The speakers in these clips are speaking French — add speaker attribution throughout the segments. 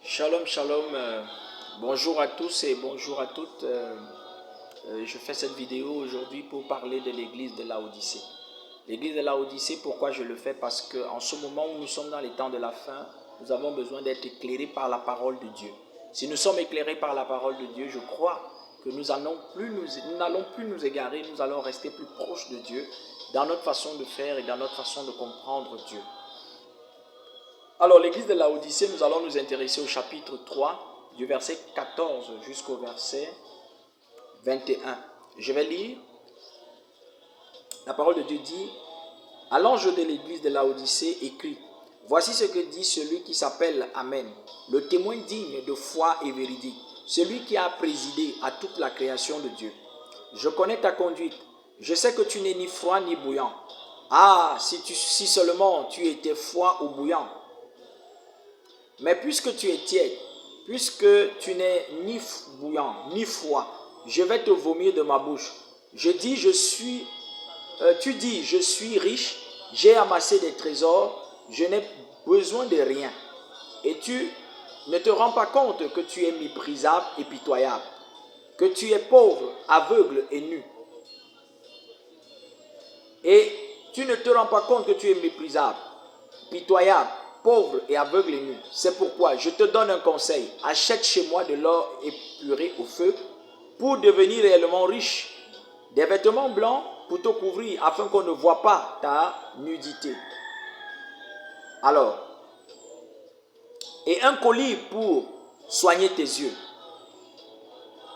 Speaker 1: Shalom, shalom. Bonjour à tous et bonjour à toutes. Je fais cette vidéo aujourd'hui pour parler de l'église de Laodicée. L'église de Laodicée, pourquoi je le fais? Parce qu'en ce moment où nous sommes dans les temps de la fin, nous avons besoin d'être éclairés par la parole de Dieu. Si nous sommes éclairés par la parole de Dieu, je crois que nous n'allons plus nous égarer, nous allons rester plus proches de Dieu dans notre façon de faire et dans notre façon de comprendre Dieu. Alors, l'église de Laodicée, nous allons nous intéresser au chapitre 3, du verset 14 jusqu'au verset 21. Je vais lire. La parole de Dieu dit: à l'ange de l'église de Laodicée, écrit: voici ce que dit celui qui s'appelle Amen, le témoin digne de foi et véridique, celui qui a présidé à toute la création de Dieu. Je connais ta conduite, je sais que tu n'es ni froid ni bouillant. Ah, si seulement tu étais froid ou bouillant. Mais puisque tu es tiède, puisque tu n'es ni bouillant ni froid, je vais te vomir de ma bouche. Tu dis, je suis riche, j'ai amassé des trésors, je n'ai besoin de rien. Et tu ne te rends pas compte que tu es méprisable et pitoyable, que tu es pauvre, aveugle et nu. Et tu ne te rends pas compte que tu es méprisable, pitoyable, pauvre et aveugle et nu. C'est pourquoi je te donne un conseil. Achète chez moi de l'or épuré au feu pour devenir réellement riche. Des vêtements blancs pour te couvrir afin qu'on ne voit pas ta nudité. Alors, et un collier pour soigner tes yeux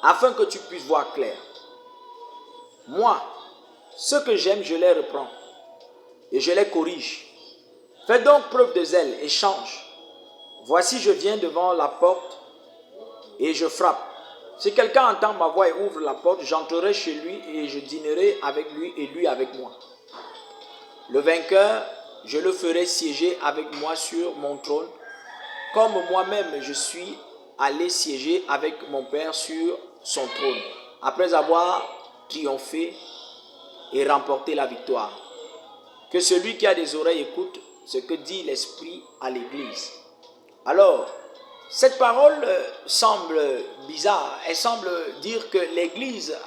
Speaker 1: afin que tu puisses voir clair. Moi, ce que j'aime, je les reprends et je les corrige. Fais donc preuve de zèle et change. Voici, je viens devant la porte et je frappe. Si quelqu'un entend ma voix et ouvre la porte, j'entrerai chez lui et je dînerai avec lui et lui avec moi. Le vainqueur, je le ferai siéger avec moi sur mon trône, comme moi-même je suis allé siéger avec mon Père sur son trône, après avoir triomphé et remporté la victoire. Que celui qui a des oreilles écoute ce que dit l'Esprit à l'Église. Alors, cette parole semble bizarre. Elle semble dire que l'église,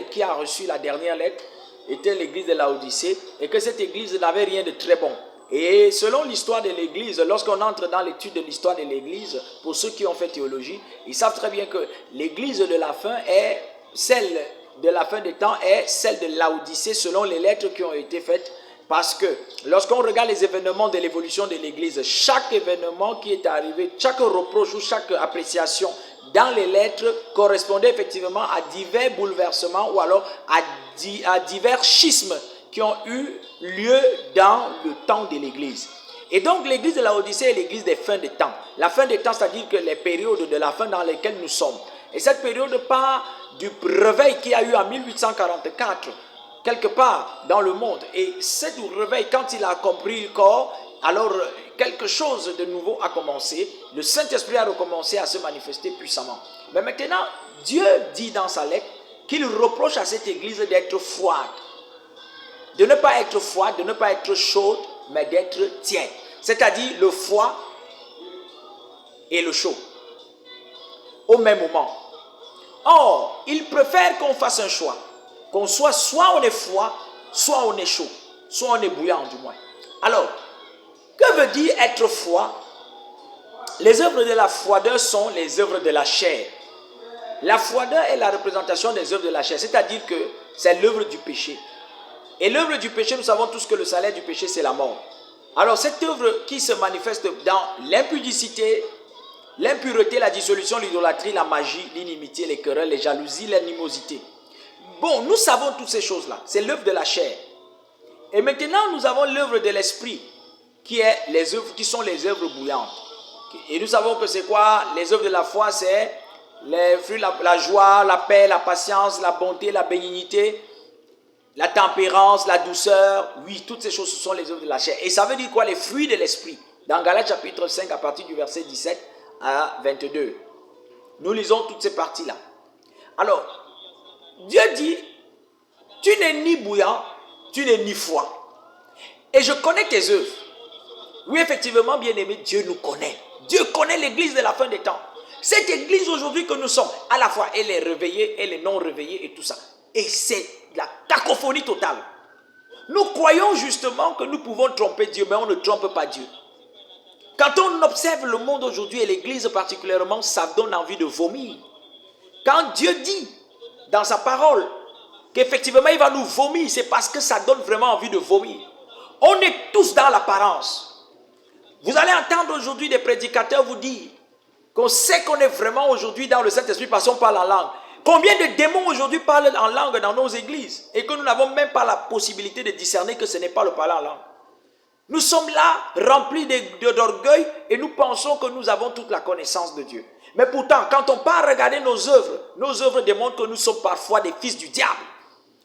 Speaker 1: qui a reçu la dernière lettre, était l'église de Laodicée et que cette église n'avait rien de très bon. Et selon l'histoire de l'église, lorsqu'on entre dans l'étude de l'histoire de l'église, pour ceux qui ont fait théologie, ils savent très bien que l'église de la fin est celle de la fin des temps, est celle de Laodicée selon les lettres qui ont été faites. Parce que lorsqu'on regarde les événements de l'évolution de l'Église, chaque événement qui est arrivé, chaque reproche ou chaque appréciation dans les lettres correspondait effectivement à divers bouleversements ou alors à divers schismes qui ont eu lieu dans le temps de l'Église. Et donc l'Église de Laodicée est l'Église des fins des temps. La fin des temps, c'est-à-dire que les périodes de la fin dans lesquelles nous sommes. Et cette période part du réveil qu'il y a eu en 1844, quelque part dans le monde. Et ce réveil, quand il a compris le corps, alors quelque chose de nouveau a commencé. Le Saint-Esprit a recommencé à se manifester puissamment. Mais maintenant, Dieu dit dans sa lettre qu'il reproche à cette église d'être froide. De ne pas être froide, de ne pas être chaude, mais d'être tiède. C'est-à-dire le froid et le chaud au même moment. Or, il préfère qu'on fasse un choix. Qu'on soit on est froid, soit on est chaud, soit on est bouillant du moins. Alors, que veut dire être froid? Les œuvres de la froideur sont les œuvres de la chair. La froideur est la représentation des œuvres de la chair, c'est-à-dire que c'est l'œuvre du péché. Et l'œuvre du péché, nous savons tous que le salaire du péché, c'est la mort. Alors, cette œuvre qui se manifeste dans l'impudicité, l'impureté, la dissolution, l'idolâtrie, la magie, l'inimitié, les querelles, les jalousies, l'animosité. Bon, nous savons toutes ces choses-là. C'est l'œuvre de la chair. Et maintenant, nous avons l'œuvre de l'esprit, qui sont les œuvres bouillantes. Et nous savons que c'est quoi? Les œuvres de la foi, c'est les fruits, la joie, la paix, la patience, la bonté, la bénignité, la tempérance, la douceur. Oui, toutes ces choses, ce sont les œuvres de la chair. Et ça veut dire quoi? Les fruits de l'esprit. Dans Galates chapitre 5, à partir du verset 17 à 22. Nous lisons toutes ces parties-là. Alors, Dieu dit, tu n'es ni bouillant, tu n'es ni froid. Et je connais tes œuvres. Oui, effectivement, bien-aimé, Dieu nous connaît. Dieu connaît l'église de la fin des temps. Cette église aujourd'hui que nous sommes, à la fois elle est réveillée, elle est non réveillée et tout ça. Et c'est la cacophonie totale. Nous croyons justement que nous pouvons tromper Dieu, mais on ne trompe pas Dieu. Quand on observe le monde aujourd'hui et l'église particulièrement, ça donne envie de vomir. Quand Dieu dit dans sa parole qu'effectivement il va nous vomir, c'est parce que ça donne vraiment envie de vomir. On est tous dans l'apparence. Vous allez entendre aujourd'hui des prédicateurs vous dire qu'on sait qu'on est vraiment aujourd'hui dans le Saint-Esprit parce qu'on parle en langue. Combien de démons aujourd'hui parlent en langue dans nos églises et que nous n'avons même pas la possibilité de discerner que ce n'est pas le parler en langue. Nous sommes là remplis d'orgueil et nous pensons que nous avons toute la connaissance de Dieu. Mais pourtant, quand on part regarder nos œuvres démontrent que nous sommes parfois des fils du diable.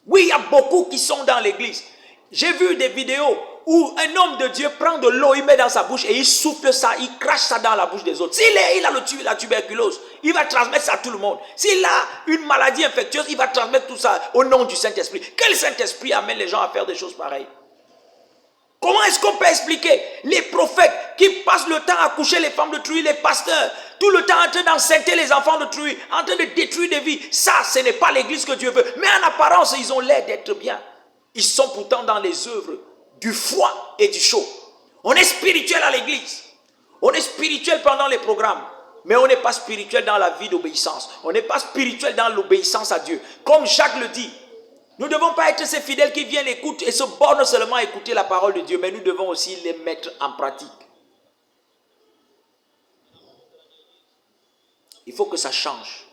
Speaker 1: Oui, il y a beaucoup qui sont dans l'église. J'ai vu des vidéos où un homme de Dieu prend de l'eau, il met dans sa bouche et il souffle ça, il crache ça dans la bouche des autres. S'il a la tuberculose, il va transmettre ça à tout le monde. S'il a une maladie infectieuse, il va transmettre tout ça au nom du Saint-Esprit. Quel Saint-Esprit amène les gens à faire des choses pareilles? Comment est-ce qu'on peut expliquer les prophètes qui passent le temps à coucher les femmes de truie, les pasteurs, tout le temps en train d'enceinte les enfants de truie, en train de détruire des vies? Ça, ce n'est pas l'église que Dieu veut. Mais en apparence, ils ont l'air d'être bien. Ils sont pourtant dans les œuvres du froid et du chaud. On est spirituel à l'église. On est spirituel pendant les programmes. Mais on n'est pas spirituel dans la vie d'obéissance. On n'est pas spirituel dans l'obéissance à Dieu. Comme Jacques le dit, nous ne devons pas être ces fidèles qui viennent écouter et se bornent seulement à écouter la parole de Dieu, mais nous devons aussi les mettre en pratique. Il faut que ça change.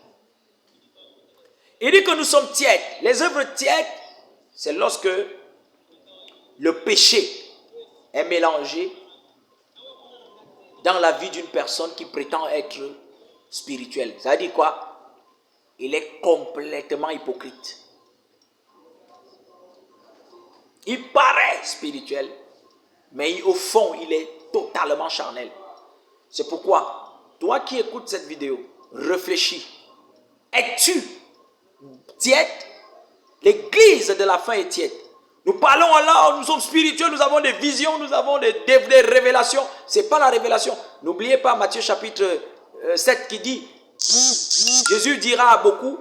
Speaker 1: Il dit que nous sommes tièdes. Les œuvres tièdes, c'est lorsque le péché est mélangé dans la vie d'une personne qui prétend être spirituelle. Ça veut dire quoi? Il est complètement hypocrite. Il paraît spirituel, mais au fond, il est totalement charnel. C'est pourquoi, toi qui écoutes cette vidéo, réfléchis. Es-tu tiède? L'église de la fin est tiède. Nous parlons alors, nous sommes spirituels, nous avons des visions, nous avons des révélations. Ce n'est pas la révélation. N'oubliez pas Matthieu chapitre 7 qui dit, Jésus dira à beaucoup,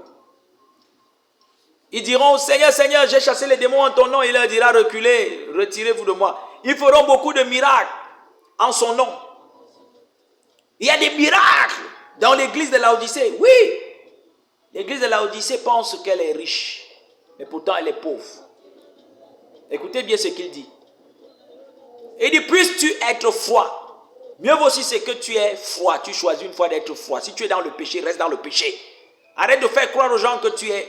Speaker 1: ils diront, Seigneur, Seigneur, j'ai chassé les démons en ton nom. Il leur dira, reculez, retirez-vous de moi. Ils feront beaucoup de miracles en son nom. Il y a des miracles dans l'église de Laodicée. Oui, l'église de Laodicée pense qu'elle est riche, mais pourtant elle est pauvre. Écoutez bien ce qu'il dit. Il dit, puisses-tu être froid? Mieux vaut aussi c'est que tu es froid. Tu choisis une fois d'être froid. Si tu es dans le péché, reste dans le péché. Arrête de faire croire aux gens que tu es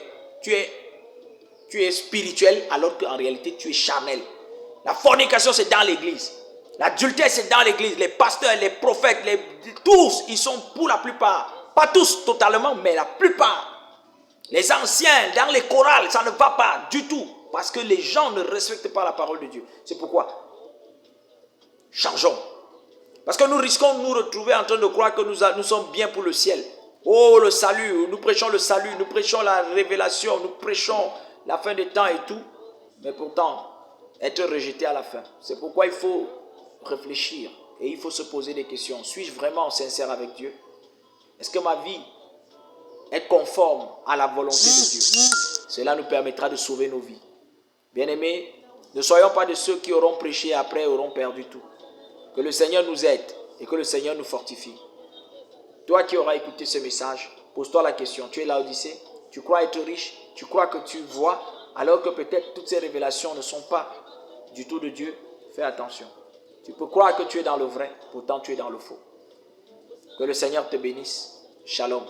Speaker 1: spirituel alors qu'en réalité tu es charnel. La fornication c'est dans l'église. L'adultère c'est dans l'église. Les pasteurs, les prophètes, tous ils sont pour la plupart. Pas tous totalement mais la plupart. Les anciens dans les chorales ça ne va pas du tout. Parce que les gens ne respectent pas la parole de Dieu. C'est pourquoi changeons. Parce que nous risquons de nous retrouver en train de croire que nous sommes bien pour le ciel. Oh le salut, nous prêchons le salut, nous prêchons la révélation, nous prêchons la fin des temps et tout, mais pourtant être rejeté à la fin. C'est pourquoi il faut réfléchir et il faut se poser des questions. Suis-je vraiment sincère avec Dieu? Est-ce que ma vie est conforme à la volonté de Dieu? Cela nous permettra de sauver nos vies. Bien-aimés, ne soyons pas de ceux qui auront prêché et après auront perdu tout. Que le Seigneur nous aide et que le Seigneur nous fortifie. Toi qui auras écouté ce message, pose-toi la question. Tu es Laodicée? Tu crois être riche? Tu crois que tu vois? Alors que peut-être toutes ces révélations ne sont pas du tout de Dieu. Fais attention. Tu peux croire que tu es dans le vrai, pourtant tu es dans le faux. Que le Seigneur te bénisse. Shalom.